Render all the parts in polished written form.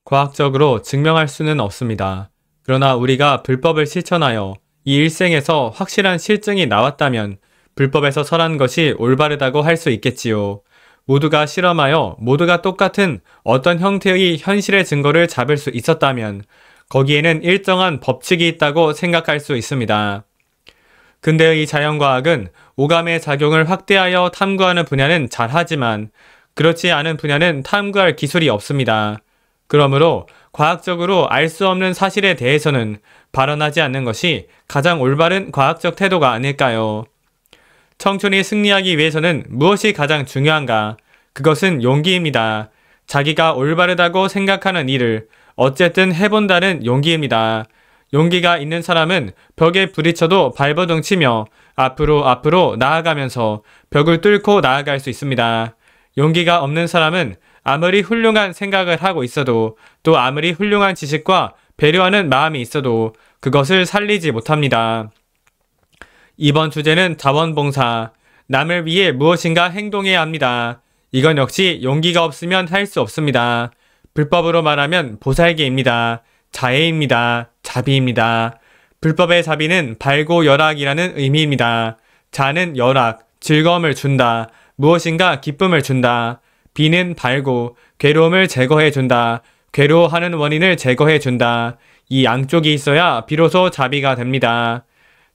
과학적으로 증명할 수는 없습니다. 그러나 우리가 불법을 실천하여 이 일생에서 확실한 실증이 나왔다면 불법에서 설한 것이 올바르다고 할 수 있겠지요. 모두가 실험하여 모두가 똑같은 어떤 형태의 현실의 증거를 잡을 수 있었다면 거기에는 일정한 법칙이 있다고 생각할 수 있습니다. 근대의 자연과학은 오감의 작용을 확대하여 탐구하는 분야는 잘하지만 그렇지 않은 분야는 탐구할 기술이 없습니다. 그러므로 과학적으로 알 수 없는 사실에 대해서는 발언하지 않는 것이 가장 올바른 과학적 태도가 아닐까요? 청춘이 승리하기 위해서는 무엇이 가장 중요한가? 그것은 용기입니다. 자기가 올바르다고 생각하는 일을 어쨌든 해본다는 용기입니다. 용기가 있는 사람은 벽에 부딪혀도 발버둥 치며 앞으로 나아가면서 벽을 뚫고 나아갈 수 있습니다. 용기가 없는 사람은 아무리 훌륭한 생각을 하고 있어도 또 아무리 훌륭한 지식과 배려하는 마음이 있어도 그것을 살리지 못합니다. 이번 주제는 자원봉사, 남을 위해 무엇인가 행동해야 합니다. 이건 역시 용기가 없으면 할 수 없습니다. 불법으로 말하면 보살개입니다. 자애입니다. 자비입니다. 불법의 자비는 발고열악이라는 의미입니다. 자는 열악, 즐거움을 준다. 무엇인가 기쁨을 준다. 비는 발고, 괴로움을 제거해준다. 괴로워하는 원인을 제거해준다. 이 양쪽이 있어야 비로소 자비가 됩니다.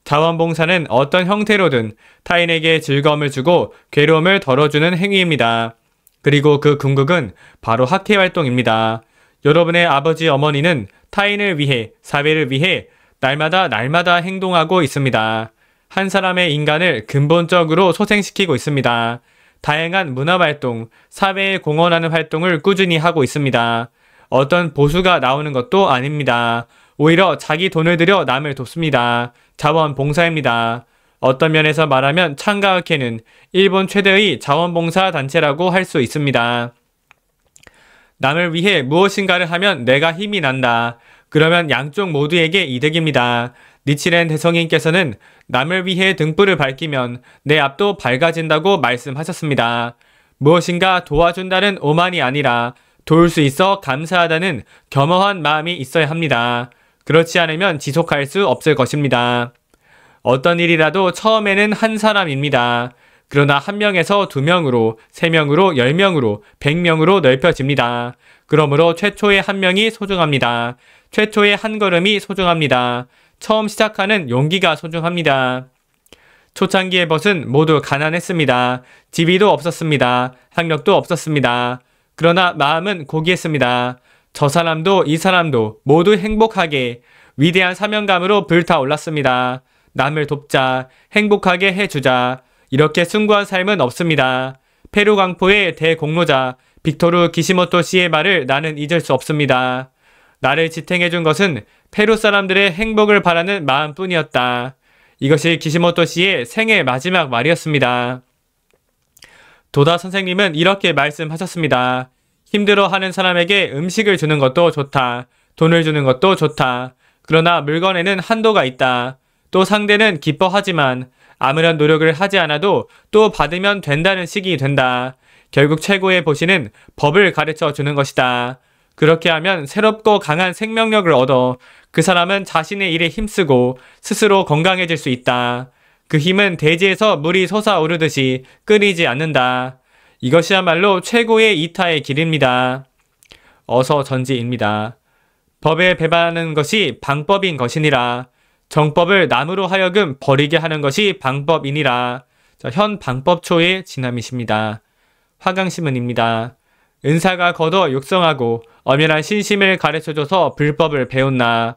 자원봉사는 어떤 형태로든 타인에게 즐거움을 주고 괴로움을 덜어주는 행위입니다. 그리고 그 궁극은 바로 학회활동입니다. 여러분의 아버지 어머니는 타인을 위해, 사회를 위해 날마다 행동하고 있습니다. 한 사람의 인간을 근본적으로 소생시키고 있습니다. 다양한 문화활동, 사회에 공헌하는 활동을 꾸준히 하고 있습니다. 어떤 보수가 나오는 것도 아닙니다. 오히려 자기 돈을 들여 남을 돕습니다. 자원봉사입니다. 어떤 면에서 말하면 창가학회는 일본 최대의 자원봉사 단체라고 할 수 있습니다. 남을 위해 무엇인가를 하면 내가 힘이 난다. 그러면 양쪽 모두에게 이득입니다. 니치렌 대성인께서는 남을 위해 등불을 밝히면 내 앞도 밝아진다고 말씀하셨습니다. 무엇인가 도와준다는 오만이 아니라 도울 수 있어 감사하다는 겸허한 마음이 있어야 합니다. 그렇지 않으면 지속할 수 없을 것입니다. 어떤 일이라도 처음에는 한 사람입니다. 그러나 1명에서 2명으로, 3명으로, 10명으로, 100명으로 넓혀집니다. 그러므로 최초의 1명이 소중합니다. 최초의 한 걸음이 소중합니다. 처음 시작하는 용기가 소중합니다. 초창기의 벗은 모두 가난했습니다. 지위도 없었습니다. 학력도 없었습니다. 그러나 마음은 고귀했습니다. 저 사람도 이 사람도 모두 행복하게 위대한 사명감으로 불타올랐습니다. 남을 돕자, 행복하게 해주자. 이렇게 숭고한 삶은 없습니다. 페루 광포의 대공로자 빅토르 기시모토 씨의 말을 나는 잊을 수 없습니다. 나를 지탱해준 것은 페루 사람들의 행복을 바라는 마음뿐이었다. 이것이 기시모토 씨의 생애 마지막 말이었습니다. 도다 선생님은 이렇게 말씀하셨습니다. 힘들어하는 사람에게 음식을 주는 것도 좋다. 돈을 주는 것도 좋다. 그러나 물건에는 한도가 있다. 또 상대는 기뻐하지만 아무런 노력을 하지 않아도 또 받으면 된다는 식이 된다. 결국 최고의 보시는 법을 가르쳐 주는 것이다. 그렇게 하면 새롭고 강한 생명력을 얻어 그 사람은 자신의 일에 힘쓰고 스스로 건강해질 수 있다. 그 힘은 대지에서 물이 솟아오르듯이 끊이지 않는다. 이것이야말로 최고의 이타의 길입니다. 어서 전지입니다. 법에 배반하는 것이 방법인 것이니라. 정법을 남으로 하여금 버리게 하는 것이 방법이니라. 현 방법초의 진함이십니다. 화강신문입니다. 은사가 거둬 육성하고 엄연한 신심을 가르쳐줘서 불법을 배웠나.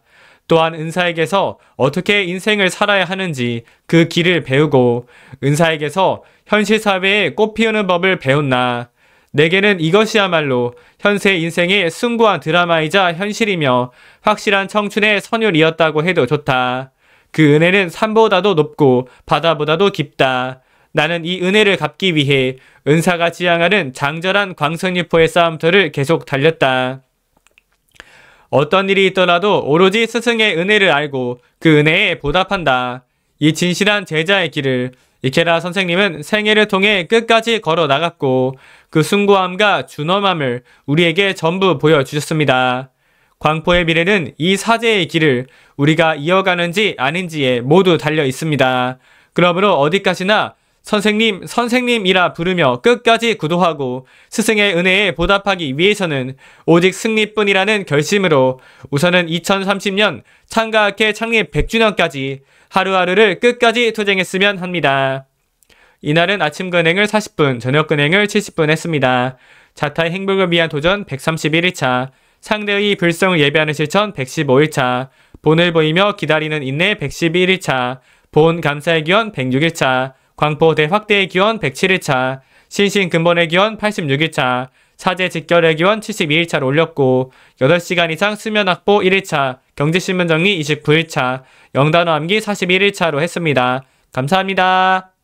또한 은사에게서 어떻게 인생을 살아야 하는지 그 길을 배우고 은사에게서 현실 사회에 꽃피우는 법을 배웠나. 내게는 이것이야말로 현세 인생의 숭고한 드라마이자 현실이며 확실한 청춘의 선율이었다고 해도 좋다. 그 은혜는 산보다도 높고 바다보다도 깊다. 나는 이 은혜를 갚기 위해 은사가 지향하는 장절한 광석리포의 싸움터를 계속 달렸다. 어떤 일이 있더라도 오로지 스승의 은혜를 알고 그 은혜에 보답한다. 이 진실한 제자의 길을 이케라 선생님은 생애를 통해 끝까지 걸어 나갔고 그 숭고함과 준엄함을 우리에게 전부 보여주셨습니다. 광포의 미래는 이 사제의 길을 우리가 이어가는지 아닌지에 모두 달려 있습니다. 그러므로 어디까지나 선생님, 선생님이라 부르며 끝까지 구도하고 스승의 은혜에 보답하기 위해서는 오직 승리뿐이라는 결심으로 우선은 2030년 창가학회 창립 100주년까지 하루하루를 끝까지 투쟁했으면 합니다. 이날은 아침 근행을 40분, 저녁 근행을 70분 했습니다. 자타의 행복을 위한 도전 131일차, 상대의 불성을 예배하는 실천 115일차, 본을 보이며 기다리는 인내 111일차, 본 감사의 기원 106일차, 광포 대확대의 기원 107일차, 신신근본의 기원 86일차, 사제 직결의 기원 72일차를 올렸고 8시간 이상 수면 확보 1일차, 경제신문 정리 29일차, 영단어 암기 41일차로 했습니다. 감사합니다.